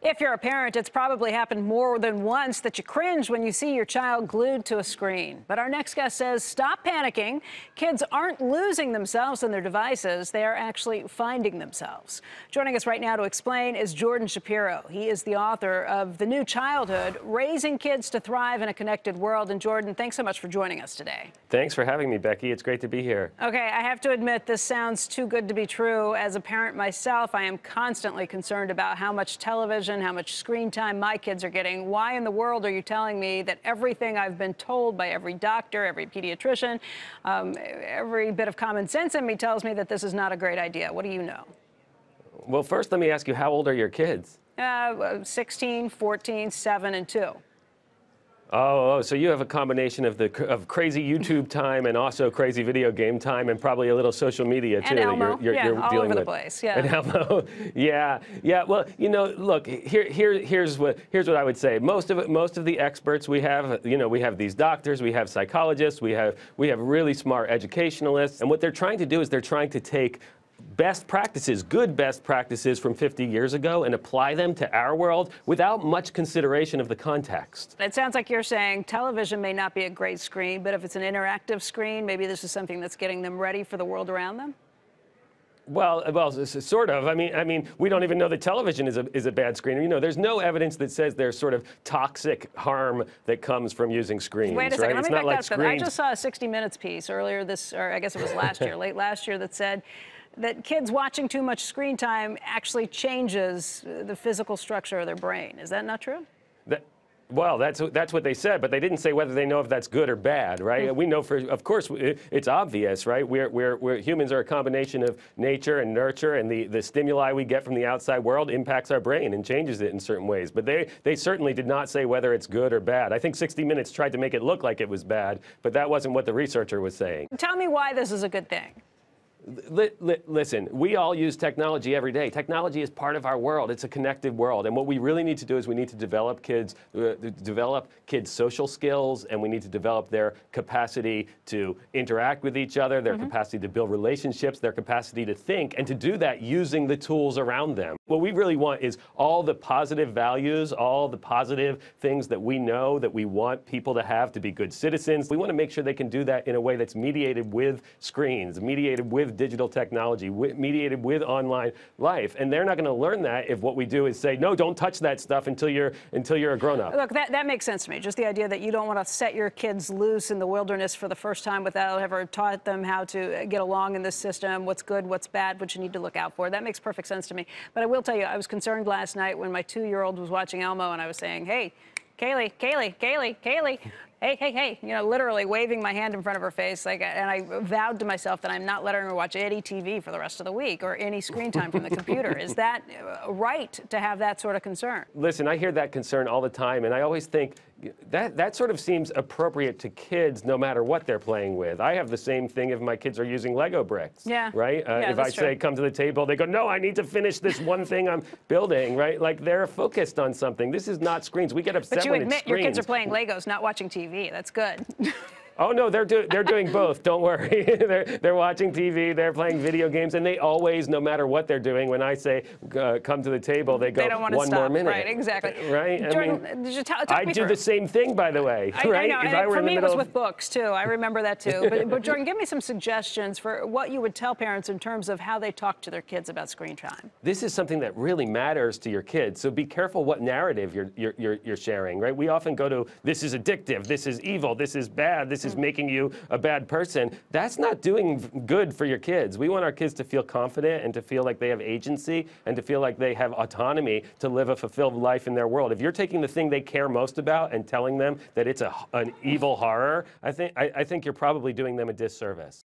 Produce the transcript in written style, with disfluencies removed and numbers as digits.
If you're a parent, it's probably happened more than once that you cringe when you see your child glued to a screen. But our next guest says stop panicking. Kids aren't losing themselves in their devices. They are actually finding themselves. Joining us right now to explain is Jordan Shapiro. He is the author of The New Childhood, Raising Kids to Thrive in a Connected World. And Jordan, thanks so much for joining us today. Thanks for having me, Becky. It's great to be here. Okay, I have to admit this sounds too good to be true. As a parent myself, I am constantly concerned about how much television, how much screen time my kids are getting. Why in the world are you telling me that everything I've been told by every doctor, every pediatrician, every bit of common sense in me tells me that this is not a great idea? What do you know? Well, first, let me ask you, how old are your kids? 16, 14, 7, and 2. Oh, so you have a combination of crazy YouTube time and also crazy video game time and probably a little social media, too. And Elmo. You're all dealing over the with. place. Yeah. And Elmo. Yeah. Well, you know, look, here's what I would say. Most of the experts we have, we have these doctors, we have psychologists, we have really smart educationalists, and what they're trying to do is they're trying to take best practices, good best practices from 50 years ago and apply them to our world without much consideration of the context. It sounds like you're saying television may not be a great screen, but if it's an interactive screen, maybe this is something that's getting them ready for the world around them? Well, sort of. I mean, we don't even know that television is a bad screen. You know, there's no evidence that says there's sort of toxic harm that comes from using screens. Wait a second. Right? Let me back that up. I just saw a 60 Minutes piece earlier or I guess it was last year, late last year, that said that kids watching too much screen time actually changes the physical structure of their brain. Is that not true? Well, that's what they said, but they didn't say whether they know if that's good or bad, right? We know of course, it's obvious, right? Humans are a combination of nature and nurture, and the stimuli we get from the outside world impacts our brain and changes it in certain ways. But they certainly did not say whether it's good or bad. I think 60 Minutes tried to make it look like it was bad, but that wasn't what the researcher was saying. Tell me why this is a good thing. Listen, we all use technology every day. Technology is part of our world. It's a connected world. And what we really need to do is we need to develop kids' social skills, and we need to develop their capacity to interact with each other, their capacity to build relationships, their capacity to think, and to do that using the tools around them. What we really want is all the positive values, all the positive things that we know that we want people to have to be good citizens. We want to make sure they can do that in a way that's mediated with screens, mediated with digital technology, mediated with online life. And they're not going to learn that if what we do is say, no, don't touch that stuff until you're a grown-up. Look, that makes sense to me. Just the idea that you don't want to set your kids loose in the wilderness for the first time without ever taught them how to get along in this system, what's good, what's bad, what you need to look out for. That makes perfect sense to me. But I will tell you, I was concerned last night when my 2-year-old was watching Elmo, and I was saying, hey, Kaylee, hey, literally waving my hand in front of her face, and I vowed to myself that I'm not letting her watch any TV for the rest of the week or any screen time from the computer. Is that right to have that sort of concern? Listen, I hear that concern all the time, and I always think that sort of seems appropriate to kids no matter what they're playing with. I have the same thing if my kids are using Lego bricks, right? Yeah, if I say, come to the table, they go, no, I need to finish this one thing I'm building, right? Like, they're focused on something. This is not screens. We get upset when it's screens. But you admit your kids are playing Legos, not watching TV. That's good. Oh, no, they're doing both. Don't worry. They're watching TV, they're playing video games, and they always, no matter what they're doing, when I say come to the table, they go, they don't want to one stop. more minute. Right, exactly. Right? Jordan, did you talk I me do through the same thing, by the way. Right? I know. If I were for in the me, it middle was with books, too. I remember that, too. But Jordan, give me some suggestions for what you would tell parents in terms of how they talk to their kids about screen time. This is something that really matters to your kids, so be careful what narrative you're sharing, right? We often go to, this is addictive, this is evil, this is bad, this is making you a bad person. That's not doing good for your kids. We want our kids to feel confident and to feel like they have agency and to feel like they have autonomy to live a fulfilled life in their world. If you're taking the thing they care most about and telling them that it's an evil horror, I think you're probably doing them a disservice.